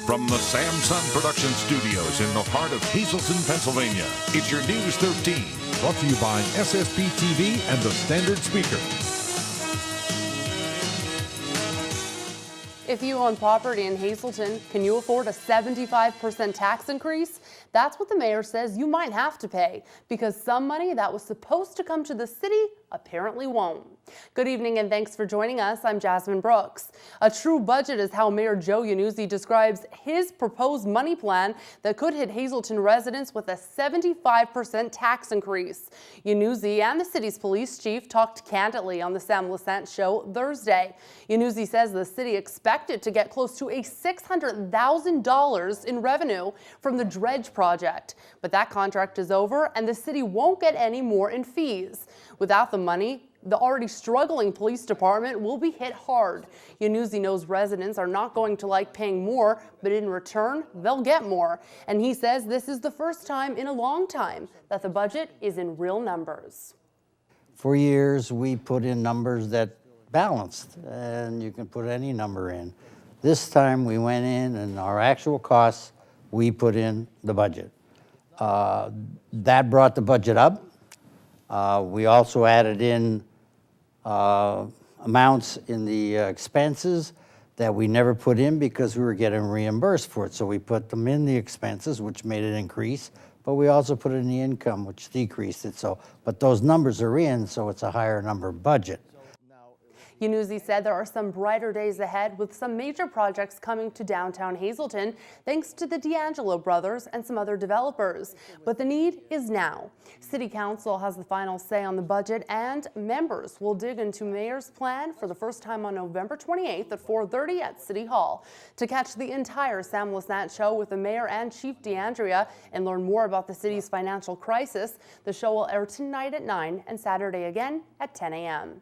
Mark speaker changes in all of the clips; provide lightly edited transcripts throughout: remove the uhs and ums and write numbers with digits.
Speaker 1: From the Samson Production Studios in the heart of Hazleton, Pennsylvania, it's your News 13.
Speaker 2: Brought to you by SSPTV and the Standard Speaker.
Speaker 3: If you own property in Hazleton, can you afford a 75% tax increase? That's what the mayor says you might have to pay, because some money that was supposed to come to the city apparently won't. Good evening and thanks for joining us. I'm Jasmine Brooks. A true budget is how Mayor Joe Yannuzzi describes his proposed money plan that could hit Hazleton residents with a 75% tax increase. Yannuzzi and the city's police chief talked candidly on the Sam Lassant show Thursday. Yannuzzi says the city expected to get close to a $600,000 in revenue from the dredge project, but that contract is over and the city won't get any more in fees. Without the money, the already struggling police department will be hit hard. Yannuzzi knows residents are not going to like paying more, but in return, they'll get more. And he says this is the first time in a long time that the budget is in real numbers.
Speaker 4: For years, we put in numbers that balanced, and you can put any number in. This time, we went in and our actual costs, we put in the budget. That brought the budget up. We also added in amounts in the expenses that we never put in because we were getting reimbursed for it. So we put them in the expenses, which made it increase, but we also put in the income, which decreased it. So, but those numbers are in, so it's a higher number budget.
Speaker 3: Yannuzzi said there are some brighter days ahead with some major projects coming to downtown Hazleton thanks to the D'Angelo brothers and some other developers. But the need is now. City Council has the final say on the budget and members will dig into Mayor's plan for the first time on November 28th at 4:30 at City Hall. To catch the entire Sam Lassant show with the Mayor and Chief D'Andrea and learn more about the city's financial crisis, the show will air tonight at 9 and Saturday again at 10 a.m.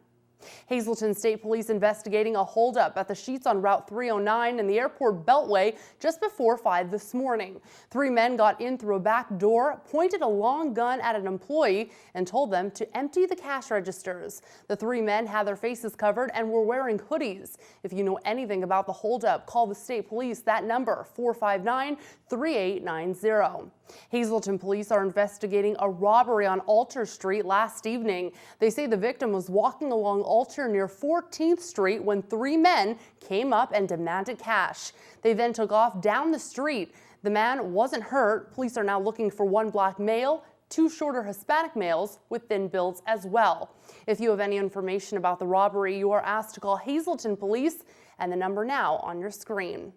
Speaker 3: Hazleton State Police investigating a holdup at the Sheets on Route 309 in the airport beltway just before 5 this morning. 3 men got in through a back door, pointed a long gun at an employee, and told them to empty the cash registers. The 3 men had their faces covered and were wearing hoodies. If you know anything about the holdup, call the state police. That number, 459-3890. Hazleton police are investigating a robbery on Alter Street last evening. They say the victim was walking along Alter near 14th Street when 3 men came up and demanded cash. They then took off down the street. The man wasn't hurt. Police are now looking for 1 black male, 2 shorter Hispanic males with thin builds as well. If you have any information about the robbery, you are asked to call Hazleton Police and the number now on your screen.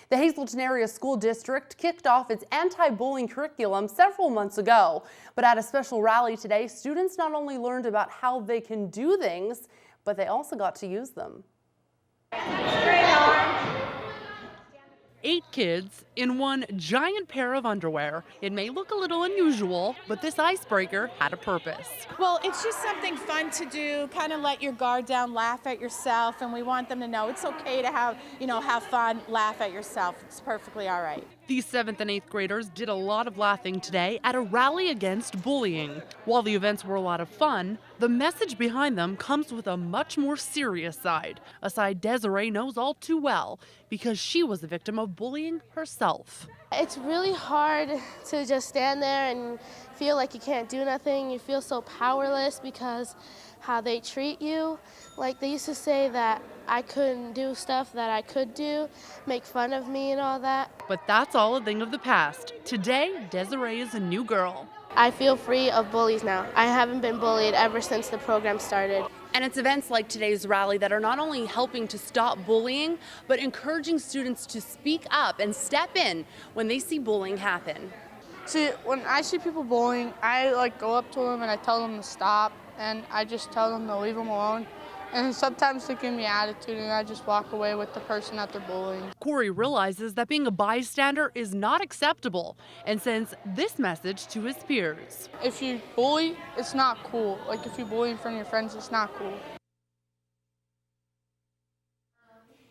Speaker 3: The Hazleton Area School District kicked off its anti-bullying curriculum several months ago, but at a special rally today, students not only learned about how they can do things, but they also got to use them.
Speaker 5: 8 kids in one giant pair of underwear. It may look a little unusual, but this icebreaker had a purpose.
Speaker 6: Well, it's just something fun to do, kind of let your guard down, laugh at yourself, and we want them to know it's okay to have fun, laugh at yourself. It's perfectly all right.
Speaker 5: These 7th and 8th graders did a lot of laughing today at a rally against bullying. While the events were a lot of fun, the message behind them comes with a much more serious side, a side Desiree knows all too well because she was a victim of bullying herself.
Speaker 7: It's really hard to just stand there and feel like you can't do nothing. You feel so powerless because how they treat you. Like they used to say that I couldn't do stuff that I could do, make fun of me and all that.
Speaker 5: But that's all a thing of the past. Today, Desiree is a new girl.
Speaker 7: I feel free of bullies now. I haven't been bullied ever since the program started.
Speaker 3: And it's events like today's rally that are not only helping to stop bullying, but encouraging students to speak up and step in when they see bullying happen.
Speaker 8: See, when I see people bullying, I go up to them and I tell them to stop, and I just tell them to leave them alone. And sometimes they give me attitude and I just walk away with the person that they're bullying.
Speaker 5: Corey realizes that being a bystander is not acceptable and sends this message to his peers.
Speaker 8: If you bully, it's not cool. Like if you bully in front of your friends, it's not cool.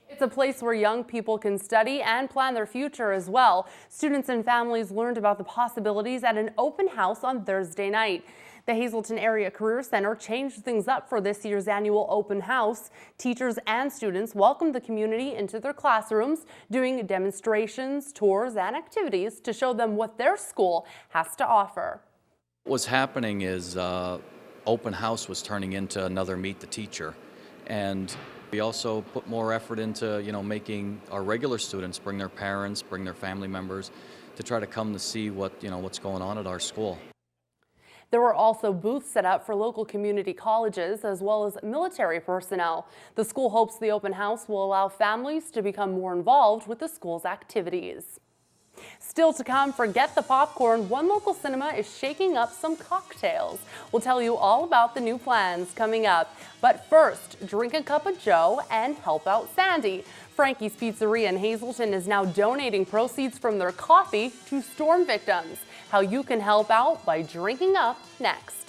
Speaker 3: It's a place where young people can study and plan their future as well. Students and families learned about the possibilities at an open house on Thursday night. The Hazleton Area Career Center changed things up for this year's annual open house. Teachers and students welcomed the community into their classrooms, doing demonstrations, tours, and activities to show them what their school has to offer.
Speaker 9: What's happening is open house was turning into another Meet the Teacher, and we also put more effort into making our regular students bring their parents, bring their family members to try to come to see what's going on at our school.
Speaker 3: There were also booths set up for local community colleges as well as military personnel. The school hopes the open house will allow families to become more involved with the school's activities. Still to come, forget the popcorn. One local cinema is shaking up some cocktails. We'll tell you all about the new plans coming up. But first, drink a cup of Joe and help out Sandy. Frankie's Pizzeria in Hazleton is now donating proceeds from their coffee to storm victims. How you can help out by drinking up next.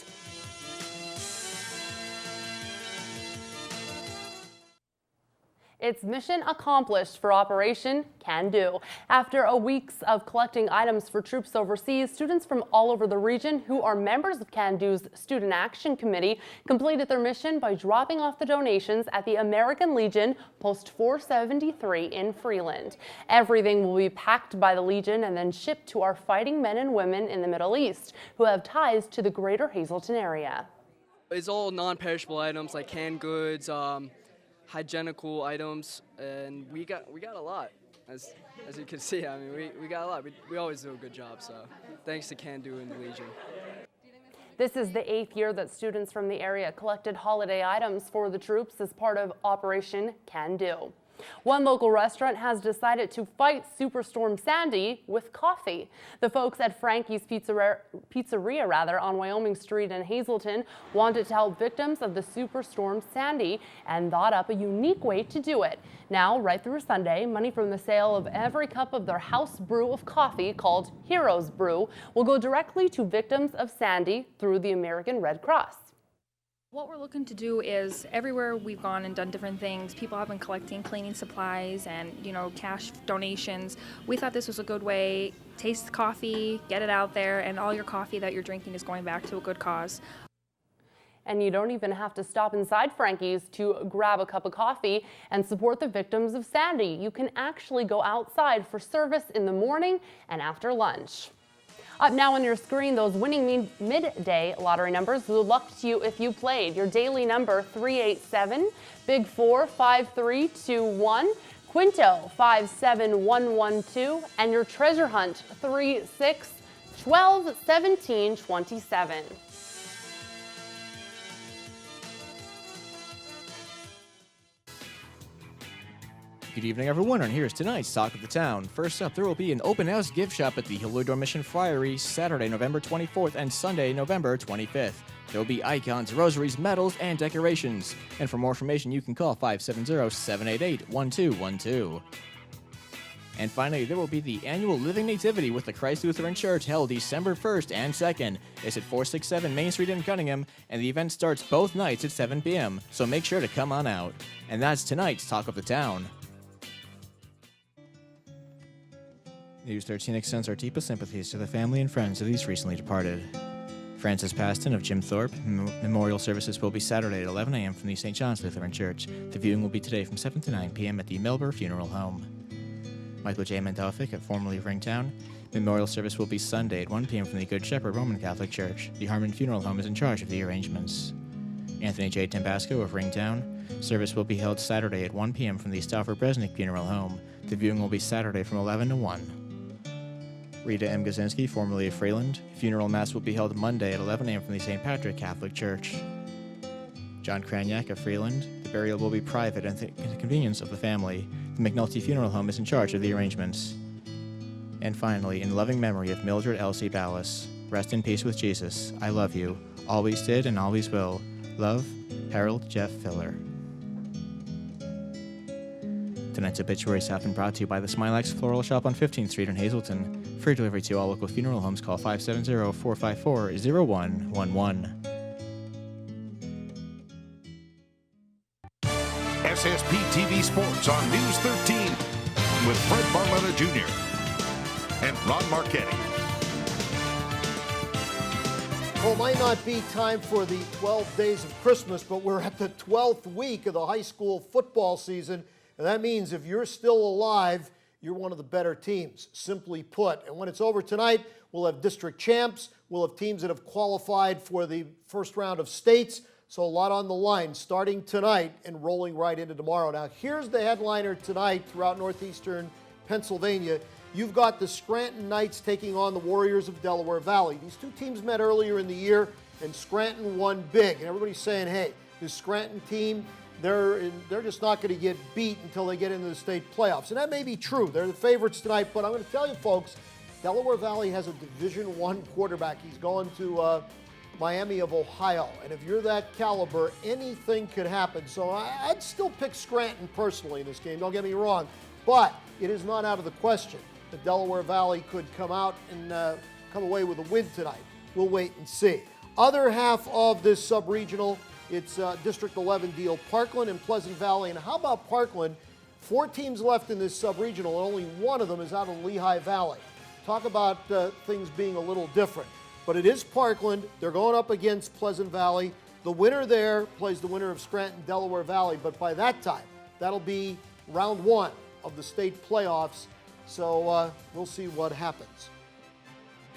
Speaker 3: It's mission accomplished for Operation Can Do. After a week of collecting items for troops overseas, students from all over the region who are members of Can Do's Student Action Committee completed their mission by dropping off the donations at the American Legion, Post 473 in Freeland. Everything will be packed by the Legion and then shipped to our fighting men and women in the Middle East who have ties to the greater Hazleton area.
Speaker 10: It's all non-perishable items like canned goods, hygienical items, and we got a lot. As you can see, I mean, we got a lot. We always do a good job, so thanks to Can Do and the Legion.
Speaker 3: This is the 8th year that students from the area collected holiday items for the troops as part of Operation Can Do. One local restaurant has decided to fight Superstorm Sandy with coffee. The folks at Frankie's Pizzeria on Wyoming Street in Hazleton wanted to help victims of the Superstorm Sandy and thought up a unique way to do it. Now, right through Sunday, money from the sale of every cup of their house brew of coffee, called Heroes Brew, will go directly to victims of Sandy through the American Red Cross.
Speaker 11: What we're looking to do is everywhere we've gone and done different things, people have been collecting cleaning supplies and, cash donations. We thought this was a good way. Taste the coffee, get it out there, and all your coffee that you're drinking is going back to a good cause.
Speaker 3: And you don't even have to stop inside Frankie's to grab a cup of coffee and support the victims of Sandy. You can actually go outside for service in the morning and after lunch. Up now on your screen, those winning midday lottery numbers. Good luck to you if you played. Your daily number 387, Big 4 5321, Quinto 57112, and your treasure hunt 36 12 17 27.
Speaker 12: Good evening, everyone, and here's tonight's Talk of the Town. First up, there will be an open house gift shop at the Hilliardor Mission Friary Saturday, November 24th and Sunday, November 25th. There will be icons, rosaries, medals, and decorations. And for more information, you can call 570-788-1212. And finally, there will be the annual Living Nativity with the Christ Lutheran Church held December 1st and 2nd. It's at 467 Main Street in Cunningham, and the event starts both nights at 7 p.m., so make sure to come on out. And that's tonight's Talk of the Town. News 13 extends our deepest sympathies to the family and friends of these recently departed. Francis Paston of Jim Thorpe. Memorial services will be Saturday at 11 a.m. from the St. John's Lutheran Church. The viewing will be today from 7 to 9 p.m. at the Melbourne Funeral Home. Michael J. Mendelfic at formerly of Ringtown. Memorial service will be Sunday at 1 p.m. from the Good Shepherd Roman Catholic Church. The Harmon Funeral Home is in charge of the arrangements. Anthony J. Tambasco of Ringtown. Service will be held Saturday at 1 p.m. from the Stauffer Bresnik Funeral Home. The viewing will be Saturday from 11 to 1. Rita M. Gazinski, formerly of Freeland. Funeral Mass will be held Monday at 11 a.m. from the St. Patrick Catholic Church. John Kraniak of Freeland. The burial will be private and at the convenience of the family. The McNulty Funeral Home is in charge of the arrangements. And finally, in loving memory of Mildred Elsie Ballas. Rest in peace with Jesus. I love you. Always did and always will. Love, Harold Jeff Filler. Tonight's obituaries have been brought to you by the Smilax Floral Shop on 15th Street in Hazleton. For delivery to all local funeral homes, call 570-454-0111.
Speaker 1: SSPTV Sports on News 13 with Fred Barletta Jr. and Ron Marchetti.
Speaker 13: Well, it might not be time for the 12 days of Christmas, but we're at the 12th week of the high school football season. And that means if you're still alive, you're one of the better teams, simply put. And when it's over tonight, we'll have district champs. We'll have teams that have qualified for the first round of states. So a lot on the line starting tonight and rolling right into tomorrow. Now, here's the headliner tonight throughout northeastern Pennsylvania. You've got the Scranton Knights taking on the Warriors of Delaware Valley. These two teams met earlier in the year, and Scranton won big. And everybody's saying, hey, this Scranton team, they're just not going to get beat until they get into the state playoffs. And that may be true. They're the favorites tonight. But I'm going to tell you, folks, Delaware Valley has a Division I quarterback. He's going to Miami of Ohio. And if you're that caliber, anything could happen. So I'd still pick Scranton personally in this game. Don't get me wrong. But it is not out of the question that Delaware Valley could come out and come away with a win tonight. We'll wait and see. Other half of this sub-regional, it's District 11 deal, Parkland and Pleasant Valley. And how about Parkland? 4 teams left in this sub-regional, and only one of them is out of Lehigh Valley. Talk about things being a little different. But it is Parkland. They're going up against Pleasant Valley. The winner there plays the winner of Scranton, Delaware Valley. But by that time, that'll be round 1 of the state playoffs. So we'll see what happens.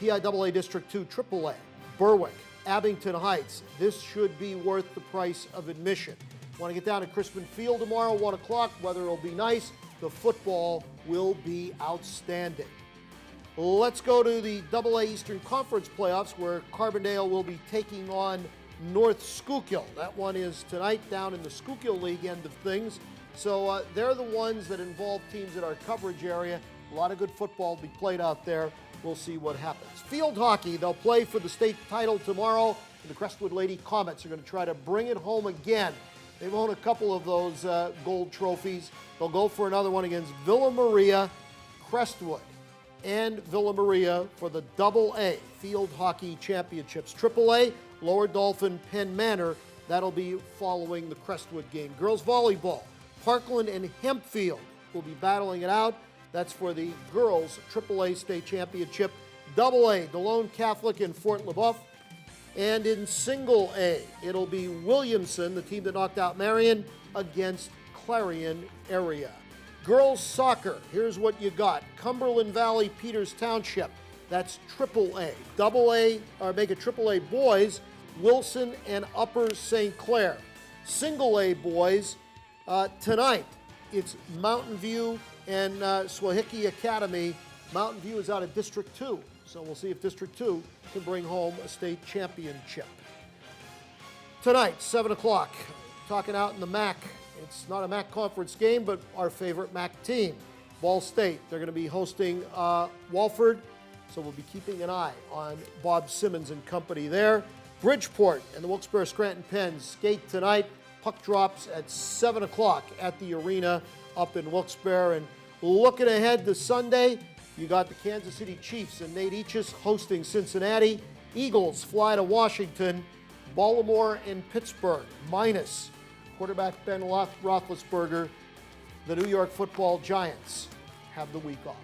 Speaker 13: PIAA District 2 AAA, Berwick, Abington Heights. This should be worth the price of admission. Want to get down to Crispin Field tomorrow, 1 o'clock. Weather will be nice. The football will be outstanding. Let's go to the AA Eastern Conference playoffs, where Carbondale will be taking on North Schuylkill. That one is tonight down in the Schuylkill League end of things. So they're the ones that involve teams in our coverage area. A lot of good football will be played out there. We'll see what happens. Field hockey, they'll play for the state title tomorrow. And the Crestwood Lady Comets are going to try to bring it home again. They've won a couple of those gold trophies. They'll go for another one against Villa Maria, Crestwood, and Villa Maria for the AA Field Hockey Championships. AAA, Lower Dolphin, Penn Manor. That'll be following the Crestwood game. Girls volleyball, Parkland and Hempfield will be battling it out. That's for the girls' AAA state championship. AA, DeLone Catholic and Fort LeBoeuf. And in single A, it'll be Williamson, the team that knocked out Marion, against Clarion area. Girls soccer, here's what you got. Cumberland Valley, Peters Township. That's AAA. AA, or make it AAA boys, Wilson and Upper St. Clair. Single A boys, tonight, it's Mountain View and Swahiki Academy. Mountain View is out of District 2, so we'll see if District 2 can bring home a state championship. Tonight, 7 o'clock, talking out in the MAC. It's not a MAC conference game, but our favorite MAC team, Ball State. They're going to be hosting Walford, so we'll be keeping an eye on Bob Simmons and company there. Bridgeport and the Wilkes-Barre Scranton Pens skate tonight. Puck drops at 7 o'clock at the arena up in Wilkes-Barre. And looking ahead to Sunday, you got the Kansas City Chiefs and Nate Eachus hosting Cincinnati. Eagles fly to Washington. Baltimore and Pittsburgh, minus quarterback Ben Roethlisberger. The New York Football Giants have the week off.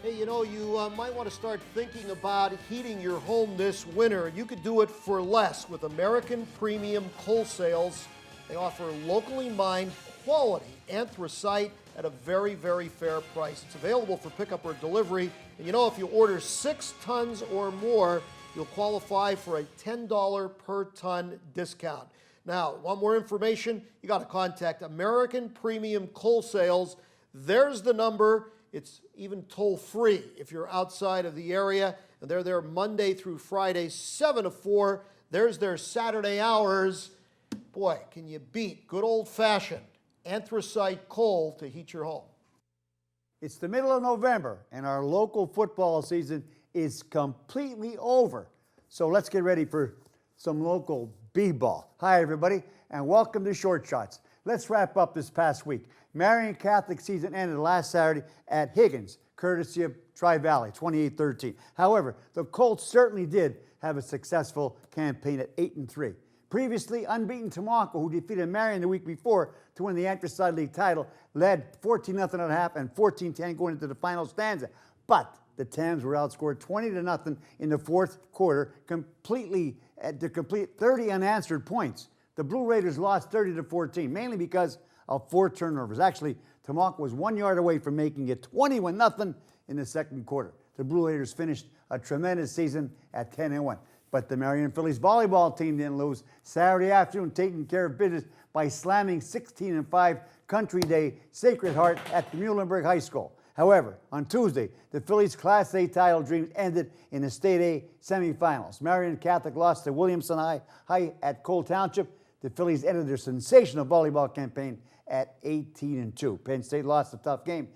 Speaker 13: Hey, you know, you might want to start thinking about heating your home this winter. You could do it for less with American Premium Coal Sales. They offer locally mined quality anthracite at a very, very fair price. It's available for pickup or delivery. And you know, if you order 6 tons or more, you'll qualify for a $10 per ton discount. Now, want more information? You got to contact American Premium Coal Sales. There's the number. It's even toll-free if you're outside of the area. And they're there Monday through Friday, 7 to 4. There's their Saturday hours. Boy, can you beat good old-fashioned anthracite coal to heat your home?
Speaker 14: It's the middle of November, and our local football season is completely over. So let's get ready for some local b-ball. Hi, everybody, and welcome to Short Shots. Let's wrap up this past week. Marion Catholic season ended last Saturday at Higgins, courtesy of Tri-Valley, 28-13. However, the Colts certainly did have a successful campaign at 8-3. Previously unbeaten Tamaulipas, who defeated Marion the week before to win the Anthracite League title, led 14-0 at half and 14-10 going into the final stanza. But the Tams were outscored 20-0 in the fourth quarter, to complete 30 unanswered points. The Blue Raiders lost 30-14, mainly because of 4 turnovers. Actually, Tamaulipas was 1 yard away from making it 21-0 in the second quarter. The Blue Raiders finished a tremendous season at 10-1. But the Marion Phillies volleyball team didn't lose. Saturday afternoon, taking care of business by slamming 16-5 Country Day Sacred Heart at the Muhlenberg High School. However, on Tuesday, the Phillies' Class A title dreams ended in the State A semifinals. Marion Catholic lost to Williamson High at Cole Township. The Phillies ended their sensational volleyball campaign at 18-2. Penn State lost a tough game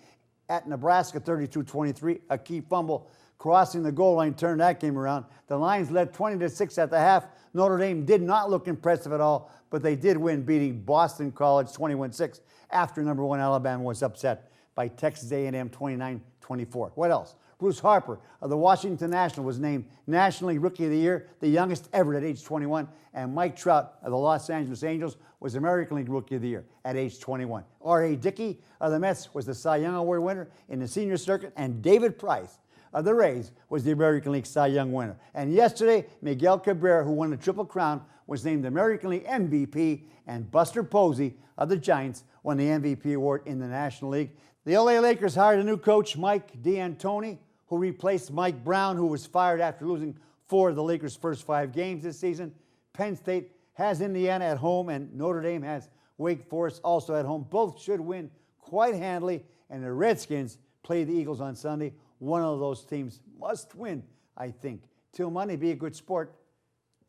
Speaker 14: at Nebraska 32-23. A key fumble crossing the goal line turned that game around. The Lions led 20-6 at the half. Notre Dame did not look impressive at all, but they did win, beating Boston College 21-6 after number 1 Alabama was upset by Texas A&M 29-24. What else? Bruce Harper of the Washington National was named National League Rookie of the Year, the youngest ever at age 21, and Mike Trout of the Los Angeles Angels was American League Rookie of the Year at age 21. R.A. Dickey of the Mets was the Cy Young Award winner in the senior circuit, and David Price of the Rays was the American League Cy Young winner. And yesterday, Miguel Cabrera, who won the Triple Crown, was named American League MVP, and Buster Posey of the Giants won the MVP award in the National League. The LA Lakers hired a new coach, Mike D'Antoni, who replaced Mike Brown, who was fired after losing 4 of the Lakers' first 5 games this season. Penn State has Indiana at home, and Notre Dame has Wake Forest also at home. Both should win quite handily, and the Redskins play the Eagles on Sunday. One of those teams must win, I think. Till Monday, be a good sport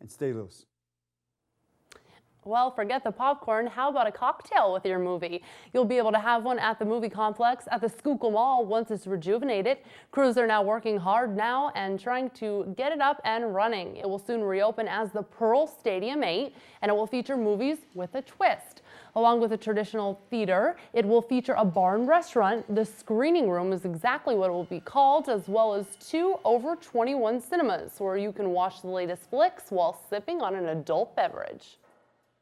Speaker 14: and stay loose.
Speaker 3: Well, forget the popcorn. How about a cocktail with your movie? You'll be able to have one at the movie complex at the Schuylkill Mall once it's rejuvenated. Crews are now working hard now and trying to get it up and running. It will soon reopen as the Pearl Stadium 8, and it will feature movies with a twist. Along with a traditional theater, it will feature a bar and restaurant. The screening room is exactly what it will be called, as well as 2 over 21 cinemas where you can watch the latest flicks while sipping on an adult beverage.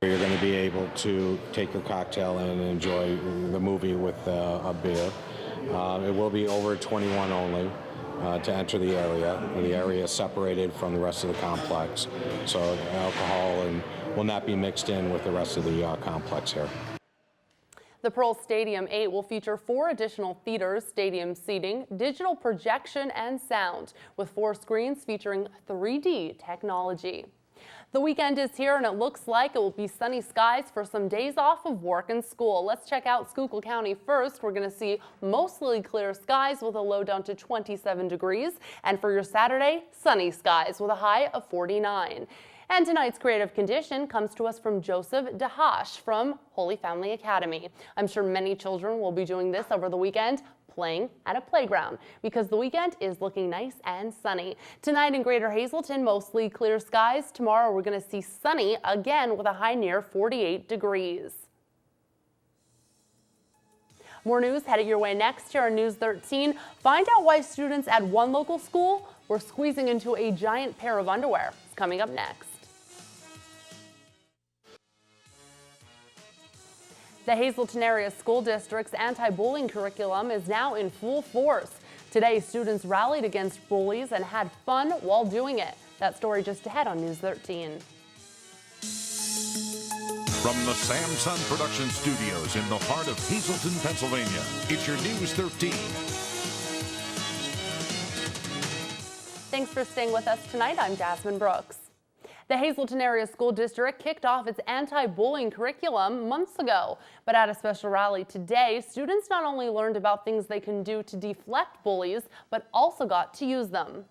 Speaker 15: You're going to be able to take your cocktail and enjoy the movie with a beer. It will be over 21 only to enter the area. The area is separated from the rest of the complex, so alcohol will not be mixed in with the rest of the complex here.
Speaker 3: The Pearl Stadium 8 will feature 4 additional theaters, stadium seating, digital projection, and sound, with 4 screens featuring 3D technology. The weekend is here, and it looks like it will be sunny skies for some days off of work and school. Let's check out Schuylkill County first. We're going to see mostly clear skies with a low down to 27 degrees. And for your Saturday, sunny skies with a high of 49. And tonight's creative condition comes to us from Joseph DeHash from Holy Family Academy. I'm sure many children will be doing this over the weekend, playing at a playground, because the weekend is looking nice and sunny. Tonight in Greater Hazleton, mostly clear skies. Tomorrow we're going to see sunny again with a high near 48 degrees. More news headed your way next here on News 13. Find out why students at one local school were squeezing into a giant pair of underwear. It's coming up next. The Hazleton Area School District's anti-bullying curriculum is now in full force. Today, students rallied against bullies and had fun while doing it. That story just ahead on News 13.
Speaker 1: From the Samson Production Studios in the heart of Hazleton, Pennsylvania, it's your News 13.
Speaker 3: Thanks for staying with us tonight. I'm Jasmine Brooks. The Hazleton Area School District kicked off its anti-bullying curriculum months ago. But at a special rally today, students not only learned about things they can do to deflect bullies, but also got to use them.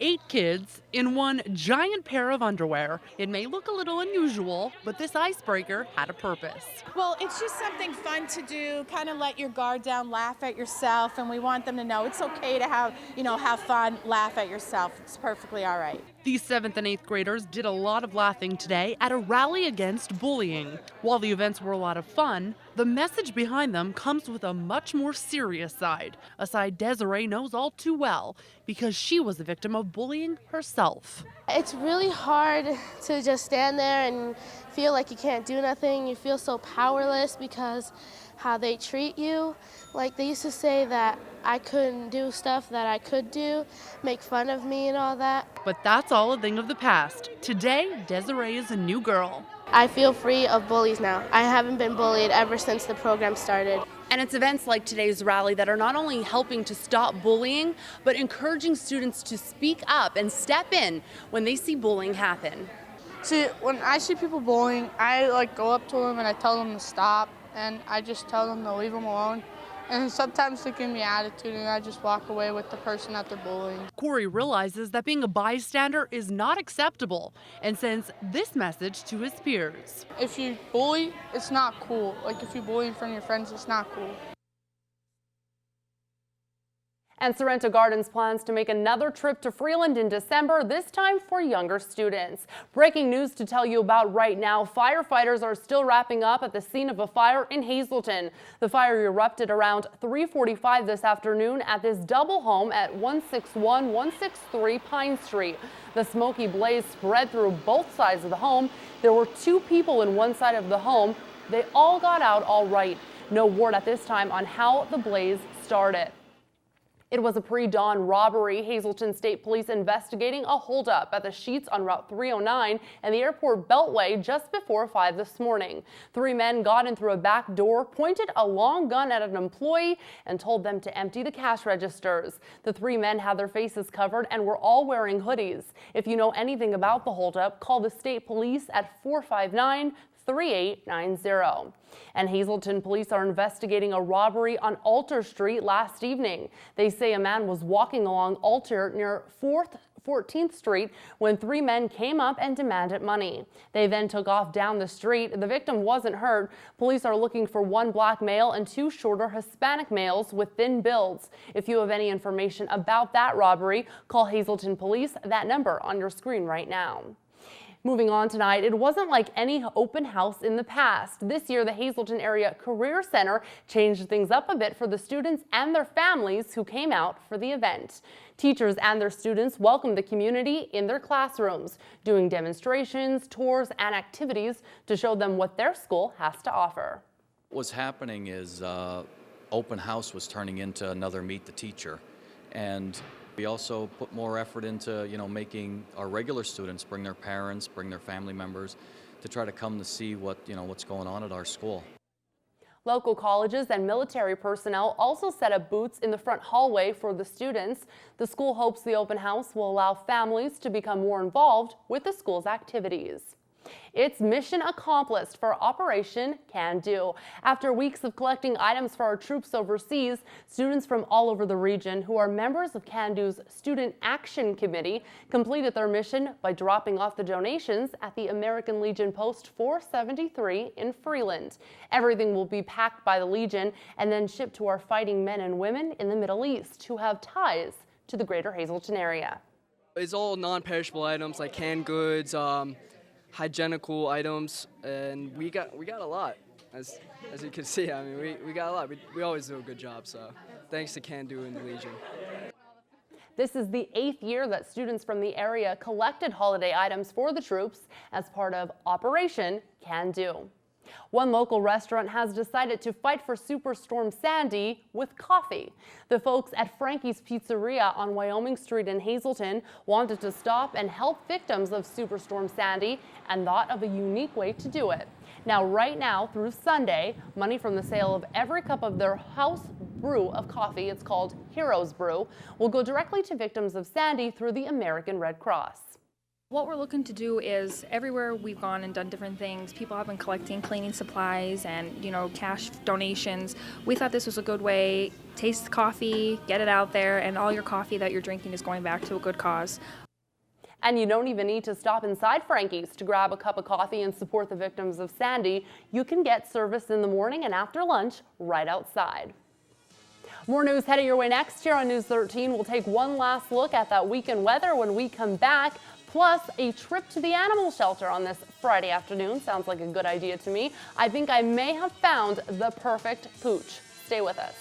Speaker 5: 8 kids in one giant pair of underwear. It may look a little unusual, but this icebreaker had a purpose.
Speaker 6: Well, it's just something fun to do, kind of let your guard down, laugh at yourself, and we want them to know it's okay to have fun, laugh at yourself. It's perfectly all right.
Speaker 5: These 7th and 8th graders did a lot of laughing today at a rally against bullying. While the events were a lot of fun, the message behind them comes with a much more serious side, a side Desiree knows all too well because she was a victim of bullying herself.
Speaker 7: It's really hard to just stand there and feel like you can't do nothing. You feel so powerless because how they treat you. Like they used to say that I couldn't do stuff that I could do, make fun of me and all that.
Speaker 5: But that's all a thing of the past. Today, Desiree is a new girl.
Speaker 7: I feel free of bullies now. I haven't been bullied ever since the program started.
Speaker 3: And it's events like today's rally that are not only helping to stop bullying, but encouraging students to speak up and step in when they see bullying happen.
Speaker 8: See, when I see people bullying, I go up to them and I tell them to stop, and I just tell them to leave them alone. And sometimes they give me attitude and I just walk away with the person that they're bullying.
Speaker 5: Corey realizes that being a bystander is not acceptable and sends this message to his peers.
Speaker 8: If you bully, it's not cool. Like if you bully in front of your friends, it's not cool.
Speaker 3: And Sorrento Gardens plans to make another trip to Freeland in December, this time for younger students. Breaking news to tell you about right now. Firefighters are still wrapping up at the scene of a fire in Hazleton. The fire erupted around 3:45 this afternoon at this double home at 161-163 Pine Street. The smoky blaze spread through both sides of the home. There were 2 people in one side of the home. They all got out all right. No word at this time on how the blaze started. It was a pre-dawn robbery. Hazleton State Police investigating a holdup at the Sheets on Route 309 and the airport beltway just before 5 this morning. 3 men got in through a back door, pointed a long gun at an employee, and told them to empty the cash registers. The 3 men had their faces covered and were all wearing hoodies. If you know anything about the holdup, call the state police at 459-3890. And Hazleton police are investigating a robbery on Alter Street last evening. They say a man was walking along Alter near 14th Street when 3 men came up and demanded money. They then took off down the street. The victim wasn't hurt. Police are looking for 1 black male and 2 shorter Hispanic males with thin builds. If you have any information about that robbery, call Hazleton police, that number on your screen right now. Moving on tonight, it wasn't like any open house in the past. This year, the Hazleton Area Career Center changed things up a bit for the students and their families who came out for the event. Teachers and their students welcomed the community in their classrooms, doing demonstrations, tours, and activities to show them what their school has to offer.
Speaker 9: What was happening is open house was turning into another meet the teacher, and we also put more effort into, making our regular students bring their parents, bring their family members to try to come to see what's going on at our school.
Speaker 3: Local colleges and military personnel also set up booths in the front hallway for the students. The school hopes the open house will allow families to become more involved with the school's activities. It's mission accomplished for Operation Can Do. After weeks of collecting items for our troops overseas, students from all over the region who are members of Can Do's Student Action Committee completed their mission by dropping off the donations at the American Legion Post 473 in Freeland. Everything will be packed by the Legion and then shipped to our fighting men and women in the Middle East who have ties to the greater Hazleton area.
Speaker 10: It's all non-perishable items like canned goods, hygienical items, and we got a lot. As you can see, I mean, we got a lot. We always do a good job, so thanks to Can Do and the Legion.
Speaker 3: This is the 8th year that students from the area collected holiday items for the troops as part of Operation Can Do. One local restaurant has decided to fight for Superstorm Sandy with coffee. The folks at Frankie's Pizzeria on Wyoming Street in Hazleton wanted to stop and help victims of Superstorm Sandy and thought of a unique way to do it. Now, right now through Sunday, money from the sale of every cup of their house brew of coffee, it's called Heroes Brew, will go directly to victims of Sandy through the American Red Cross.
Speaker 11: What we're looking to do is everywhere we've gone and done different things, people have been collecting cleaning supplies and, cash donations. We thought this was a good way. Taste the coffee, get it out there, and all your coffee that you're drinking is going back to a good cause.
Speaker 3: And you don't even need to stop inside Frankie's to grab a cup of coffee and support the victims of Sandy. You can get service in the morning and after lunch right outside. More news headed your way next here on News 13. We'll take one last look at that weekend weather when we come back. Plus, a trip to the animal shelter on this Friday afternoon. Sounds like a good idea to me. I think I may have found the perfect pooch. Stay with us.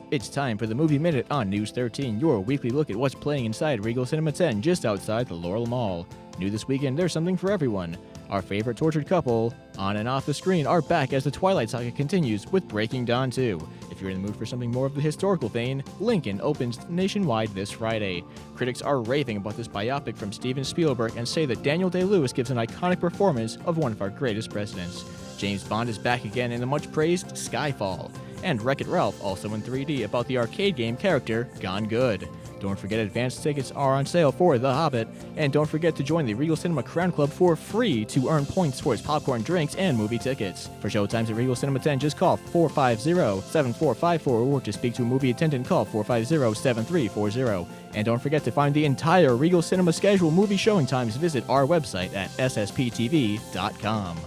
Speaker 12: It's time for the Movie Minute on News 13, your weekly look at what's playing inside Regal Cinema 10 just outside the Laurel Mall. New this weekend, there's something for everyone. Our favorite tortured couple, on and off the screen, are back as the Twilight Saga continues with Breaking Dawn 2. If you're in the mood for something more of the historical vein, Lincoln opens nationwide this Friday. Critics are raving about this biopic from Steven Spielberg and say that Daniel Day-Lewis gives an iconic performance of one of our greatest presidents. James Bond is back again in the much-praised Skyfall. And Wreck-It Ralph, also in 3D, about the arcade game character Gone Good. Don't forget advance tickets are on sale for The Hobbit. And don't forget to join the Regal Cinema Crown Club for free to earn points towards popcorn, drinks, and movie tickets. For showtimes at Regal Cinema 10, just call 450-7454 or to speak to a movie attendant, call 450-7340. And don't forget to find the entire Regal Cinema schedule movie showing times. Visit our website at ssptv.com.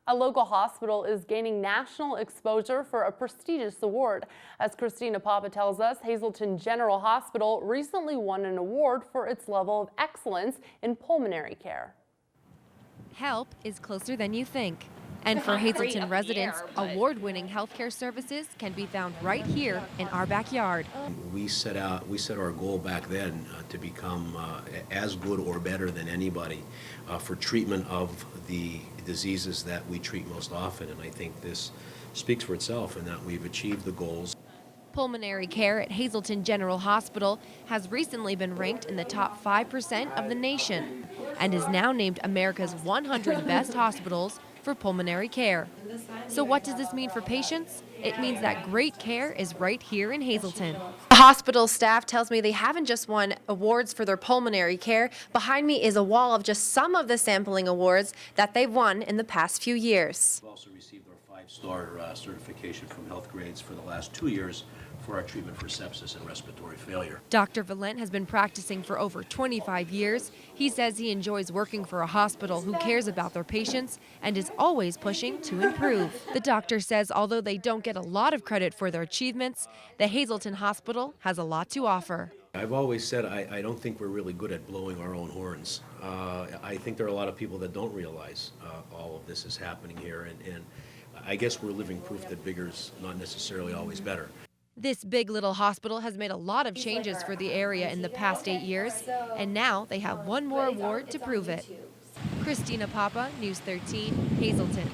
Speaker 3: A local hospital is gaining national exposure for a prestigious award. As Christina Papa tells us, Hazleton General Hospital recently won an award for its level of excellence in pulmonary care.
Speaker 16: Help is closer than you think. And for Hazleton residents, award-winning healthcare services can be found right here in our backyard.
Speaker 17: We set our goal back then to become as good or better than anybody for treatment of the diseases that we treat most often, and I think this speaks for itself in that we've achieved the goals.
Speaker 16: Pulmonary care at Hazleton General Hospital has recently been ranked in the top 5% of the nation and is now named America's 100 best hospitals for pulmonary care. So what does this mean for patients? It means that great care is right here in Hazleton. The hospital staff tells me they haven't just won awards for their pulmonary care. Behind me is a wall of just some of the sampling awards that they've won in the past few years.
Speaker 17: We've also received our 5-star certification from Health Grades for the last 2 years for our treatment for sepsis and respiratory failure.
Speaker 16: Dr. Valent has been practicing for over 25 years. He says he enjoys working for a hospital who cares about their patients and is always pushing to improve. The doctor says although they don't get a lot of credit for their achievements, the Hazleton Hospital has a lot to offer.
Speaker 17: I've always said I don't think we're really good at blowing our own horns. I think there are a lot of people that don't realize all of this is happening here, and I guess we're living proof that bigger's not necessarily always better.
Speaker 16: This big little hospital has made a lot of changes for the area in the past 8 years, and now they have one more award to prove it. Christina Papa, News 13, Hazleton.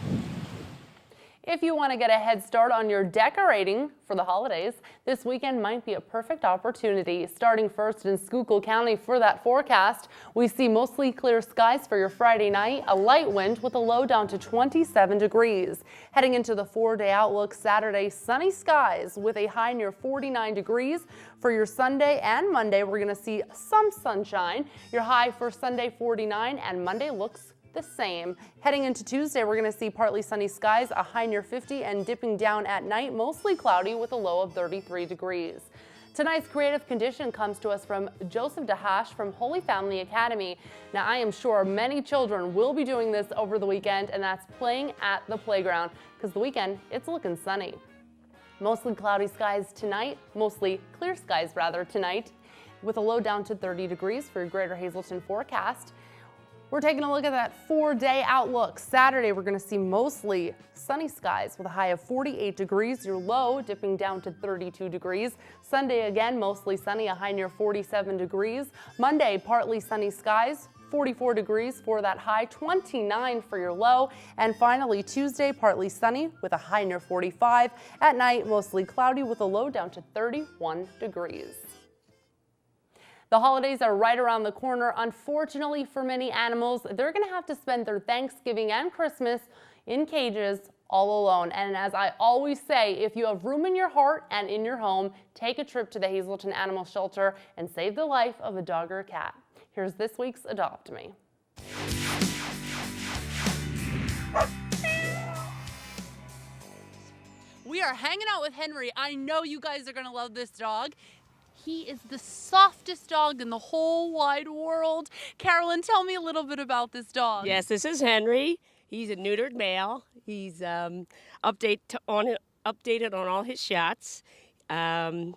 Speaker 3: If you want to get a head start on your decorating for the holidays, this weekend might be a perfect opportunity. Starting first in Schuylkill County for that forecast, we see mostly clear skies for your Friday night, a light wind with a low down to 27 degrees. Heading into the 4-day outlook, Saturday, sunny skies with a high near 49 degrees. For your Sunday and Monday, we're going to see some sunshine. Your high for Sunday, 49, and Monday looks the same. Heading into Tuesday, we're going to see partly sunny skies, a high near 50, and dipping down at night, mostly cloudy with a low of 33 degrees. Tonight's creative condition comes to us from Joseph DeHash from Holy Family Academy. Now, I am sure many children will be doing this over the weekend, and that's playing at the playground, because the weekend, it's looking sunny. Mostly cloudy skies tonight, mostly clear skies rather tonight, with a low down to 30 degrees for your greater Hazleton forecast. We're taking a look at that 4-day outlook. Saturday, we're going to see mostly sunny skies with a high of 48 degrees, your low dipping down to 32 degrees. Sunday, again, mostly sunny, a high near 47 degrees. Monday, partly sunny skies, 44 degrees for that high, 29 for your low. And finally, Tuesday, partly sunny with a high near 45. At night, mostly cloudy with a low down to 31 degrees. The holidays are right around the corner. Unfortunately for many animals, they're going to have to spend their Thanksgiving and Christmas in cages all alone. And as I always say, if you have room in your heart and in your home, take a trip to the Hazleton Animal Shelter and save the life of a dog or a cat. Here's this week's Adopt Me.
Speaker 5: We are hanging out with Henry. I know you guys are going to love this dog. He is the softest dog in the whole wide world. Carolyn, tell me a little bit about this dog.
Speaker 18: Yes, this is Henry. He's a neutered male. He's updated on all his shots. Lyme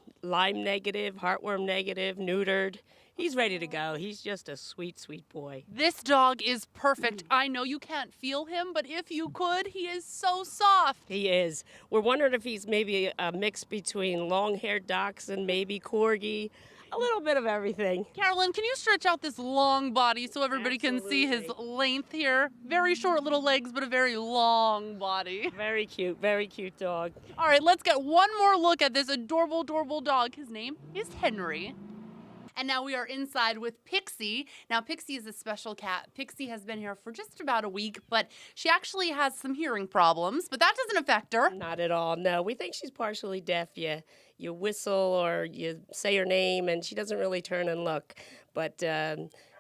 Speaker 18: negative, heartworm negative, neutered. He's ready to go. He's just a sweet, sweet boy.
Speaker 5: This dog is perfect. I know you can't feel him, but if you could, he is so soft.
Speaker 18: He is. We're wondering if he's maybe a mix between long-haired dachshund, maybe corgi, a little bit of everything.
Speaker 5: Carolyn, can you stretch out this long body so everybody can see his length here? Very short little legs, but a very long body.
Speaker 18: Very cute dog.
Speaker 5: All right, let's get one more look at this adorable, adorable dog. His name is Henry. And now we are inside with Pixie. Now, Pixie is a special cat. Pixie has been here for just about a week, but she actually has some hearing problems, but that doesn't affect her.
Speaker 18: Not at all, no. We think she's partially deaf. You whistle or you say her name, and she doesn't really turn and look. But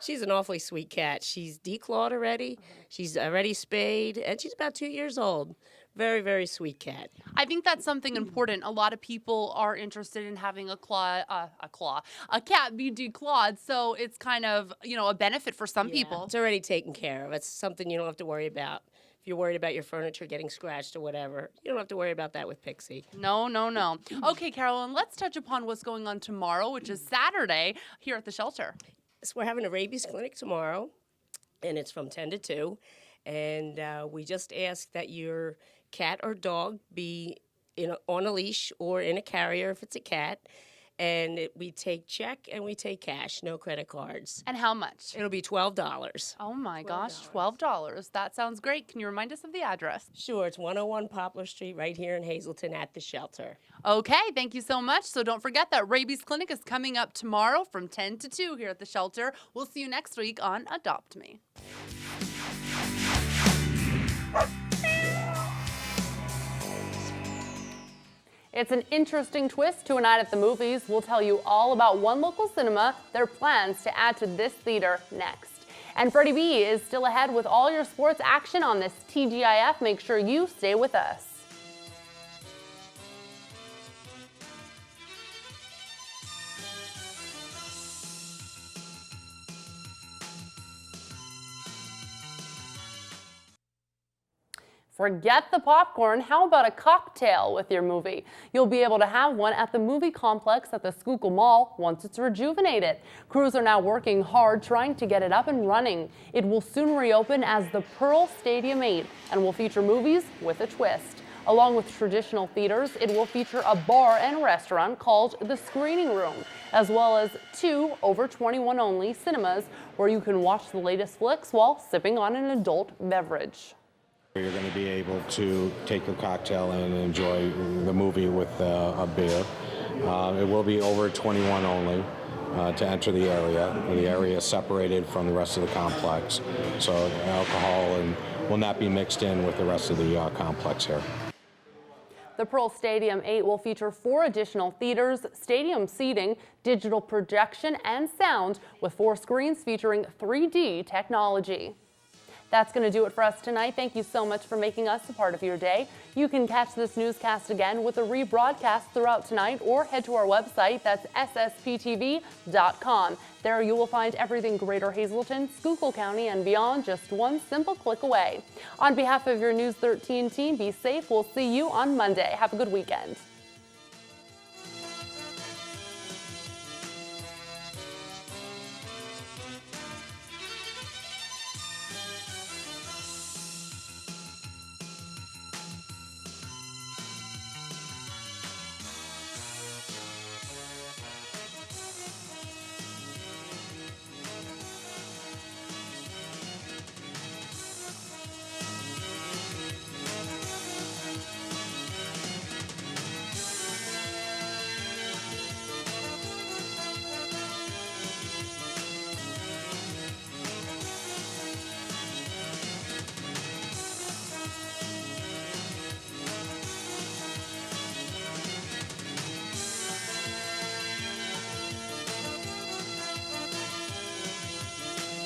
Speaker 18: she's an awfully sweet cat. She's declawed already. She's already spayed, and she's about 2 years old. Very, very sweet cat.
Speaker 5: I think that's something important. A lot of people are interested in having a cat be declawed, so it's kind of, a benefit for some people.
Speaker 18: It's already taken care of. It's something you don't have to worry about. If you're worried about your furniture getting scratched or whatever, you don't have to worry about that with Pixie.
Speaker 5: No. Okay, Carolyn, let's touch upon what's going on tomorrow, which is Saturday, here at the shelter.
Speaker 18: So we're having a rabies clinic tomorrow, and it's from 10 to 2. And we just ask that your cat or dog be on a leash or in a carrier if it's a cat. And we take check and we take cash, no credit cards.
Speaker 5: And how much?
Speaker 18: It'll be $12.
Speaker 5: Oh my gosh, $12. That sounds great. Can you remind us of the address?
Speaker 18: Sure, it's 101 Poplar Street right here in Hazleton at the shelter.
Speaker 5: Okay, thank you so much. So don't forget that rabies clinic is coming up tomorrow from 10 to 2 here at the shelter. We'll see you next week on Adopt Me. It's an interesting twist to a night at the movies. We'll tell you all about one local cinema, their plans to add to this theater next. And Freddie B is still ahead with all your sports action on this TGIF. Make sure you stay with us. Forget the popcorn, how about a cocktail with your movie? You'll be able to have one at the movie complex at the Schuylkill Mall once it's rejuvenated. Crews are now working hard trying to get it up and running. It will soon reopen as the Pearl Stadium 8 and will feature movies with a twist. Along with traditional theaters, it will feature a bar and restaurant called the Screening Room, as well as 2 over 21 only cinemas where you can watch the latest flicks while sipping on an adult beverage.
Speaker 15: You're going to be able to take your cocktail and enjoy the movie with a beer. It will be over 21 only to enter the area. The area is separated from the rest of the complex, so alcohol will not be mixed in with the rest of the complex here.
Speaker 3: The Pearl Stadium 8 will feature 4 additional theaters, stadium seating, digital projection, and sound with 4 screens featuring 3D technology. That's going to do it for us tonight. Thank you so much for making us a part of your day. You can catch this newscast again with a rebroadcast throughout tonight or head to our website. That's SSPTV.com. There you will find everything Greater Hazleton, Schuylkill County, and beyond just one simple click away. On behalf of your News 13 team, be safe. We'll see you on Monday. Have a good weekend.